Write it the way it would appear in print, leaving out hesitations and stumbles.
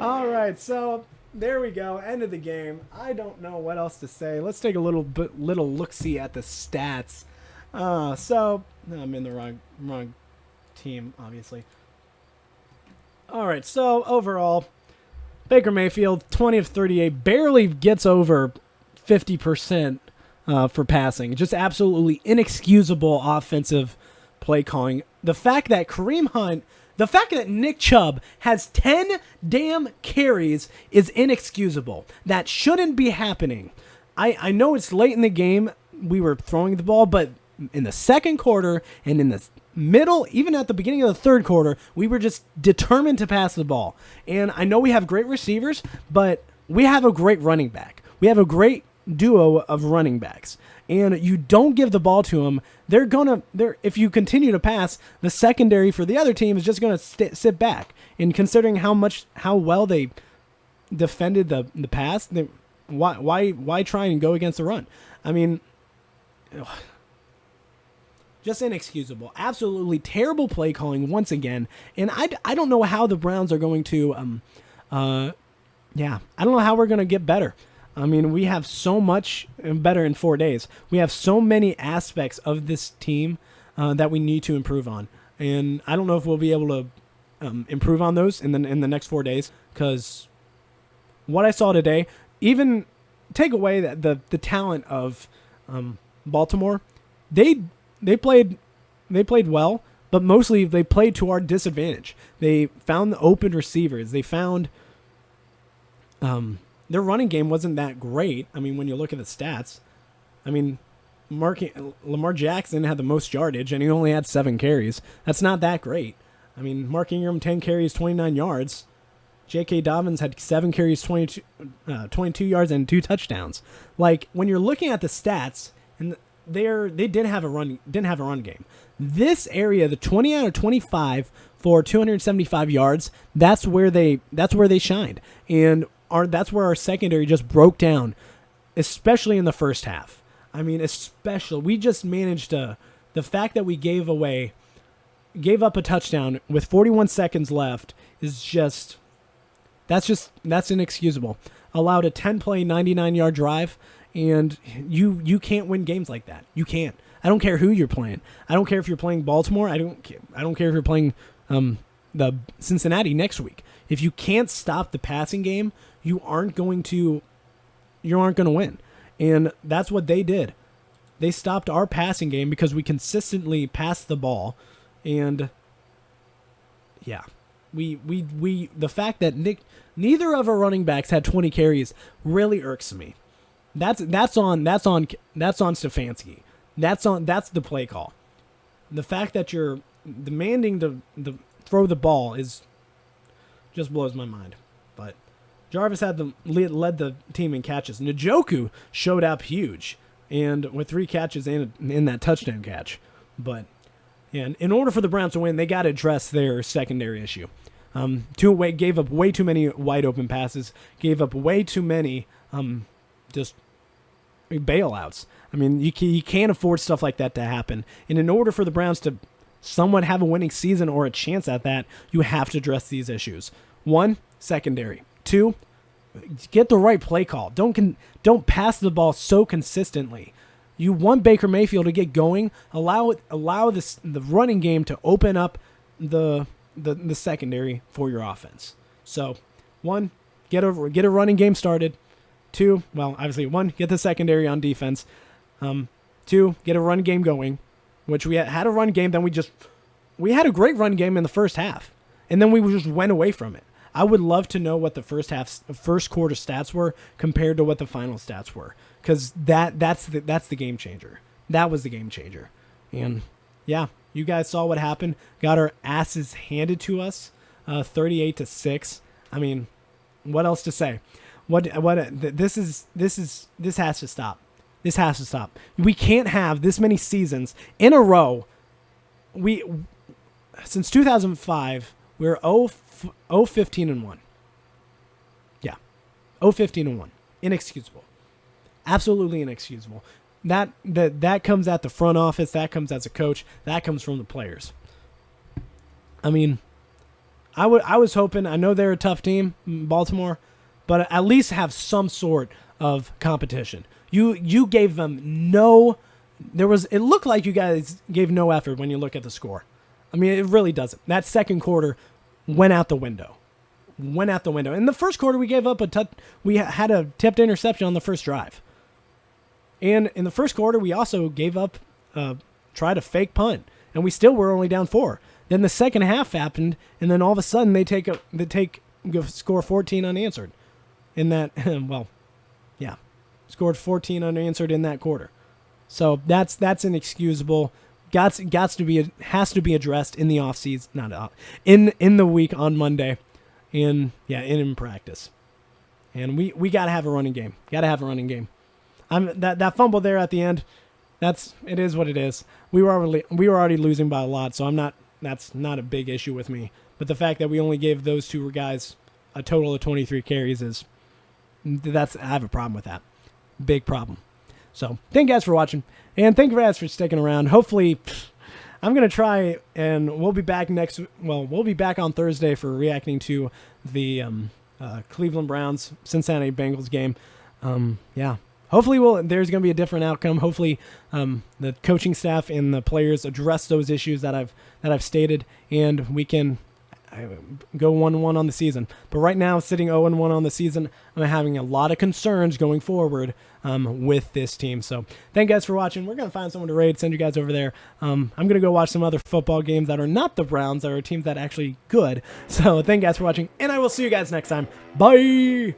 All right, so there we go. End of the game. I don't know what else to say. Let's take a little look-see at the stats. No, I'm in the wrong team, obviously. All right, so overall, Baker Mayfield, 20 of 38, barely gets over 50% for passing. Just absolutely inexcusable offensive play calling. The fact that Nick Chubb has 10 damn carries is inexcusable. That shouldn't be happening. I know it's late in the game. We were throwing the ball, but in the second quarter and in the middle, even at the beginning of the third quarter, we were just determined to pass the ball. And I know we have great receivers, but we have a great running back. We have a great duo of running backs. And you don't give the ball to them, if you continue to pass, the secondary for the other team is just going to sit back. And considering how well they defended the pass, why try and go against the run? I mean, just inexcusable. Absolutely terrible play calling once again. And I don't know how the Browns are going to, I don't know how we're going to get better. I mean, we have so much better in 4 days. We have so many aspects of this team that we need to improve on. And I don't know if we'll be able to improve on those in the next 4 days, because what I saw today, even take away the talent of Baltimore, they played well, but mostly they played to our disadvantage. They found the open receivers. They found their running game wasn't that great. I mean, when you look at the stats, I mean, Lamar Jackson had the most yardage, and he only had 7 carries. That's not that great. I mean, Mark Ingram, 10 carries, 29 yards. J.K. Dobbins had 7 carries, 22 yards, and 2 touchdowns. Like, when you're looking at the stats, and they didn't have a run game. This area, the 20 out of 25 for 275 yards, that's where they shined, and that's where our secondary just broke down, especially in the first half. I mean, we just managed to. The fact that we gave up a touchdown with 41 seconds left is that's inexcusable. Allowed a 10-play, 99-yard drive. And you can't win games like that. You can't. I don't care who you're playing. I don't care if you're playing Baltimore. I don't care if you're playing the Cincinnati next week. If you can't stop the passing game, you aren't going to win. And that's what they did. They stopped our passing game because we consistently passed the ball. And yeah, the fact that neither of our running backs had 20 carries really irks me. That's on Stefanski. That's the play call. The fact that you're demanding to throw the ball just blows my mind. But Jarvis led the team in catches. Njoku showed up huge, and with 3 catches in that touchdown catch. But and in order for the Browns to win, they got to address their secondary issue. Gave up way too many wide open passes. Gave up way too many just bailouts. I mean, you can't afford stuff like that to happen. And in order for the Browns to somewhat have a winning season or a chance at that, you have to address these issues. 1, secondary. 2, get the right play call. Don't pass the ball so consistently. You want Baker Mayfield to get going. Allow the running game to open up the secondary for your offense. So, 1, get a running game started. 2, well, obviously, 1, get the secondary on defense. 2, get a run game going, which we had a run game. Then we had a great run game in the first half, and then we just went away from it. I would love to know what the first quarter stats were compared to what the final stats were, because that's the game changer. That was the game changer, and yeah, you guys saw what happened. Got our asses handed to us, 38-6. I mean, what else to say? This has to stop. This has to stop. We can't have this many seasons in a row. Since 2005, we're 0-15-1. Yeah, 0-15-1. Inexcusable. Absolutely inexcusable. That comes at the front office. That comes as a coach. That comes from the players. I mean, I was hoping, I know they're a tough team, Baltimore, but at least have some sort of competition. You gave them it looked like you guys gave no effort when you look at the score. I mean, it really doesn't. That second quarter went out the window. In the first quarter, we gave up we had a tipped interception on the first drive. And in the first quarter, we also gave up, tried a fake punt, and we still were only down 4. Then the second half happened, and then all of a sudden they score 14 unanswered. In that, scored 14 unanswered in that quarter. So that's inexcusable. Has to be addressed in the offseason, in the week on Monday, in practice. And we gotta have a running game. That fumble there at the end, it is what it is. We were already losing by a lot, so that's not a big issue with me. But the fact that we only gave those 2 guys a total of 23 carries I have a problem with that. Big problem. So thank you guys for watching, and thank you guys for sticking around. Hopefully, I'm going to try, and we'll be back on Thursday for reacting to the Cleveland Browns Cincinnati Bengals game. Hopefully there's going to be a different outcome. Hopefully the coaching staff and the players address those issues that I've stated, and we can go 1-1 on the season. But right now, sitting 0-1 on the season, I'm having a lot of concerns going forward with this team. So thank you guys for watching. We're going to find someone to raid, send you guys over there. I'm going to go watch some other football games that are not the Browns, that are teams that are actually good. So thank you guys for watching, and I will see you guys next time. Bye!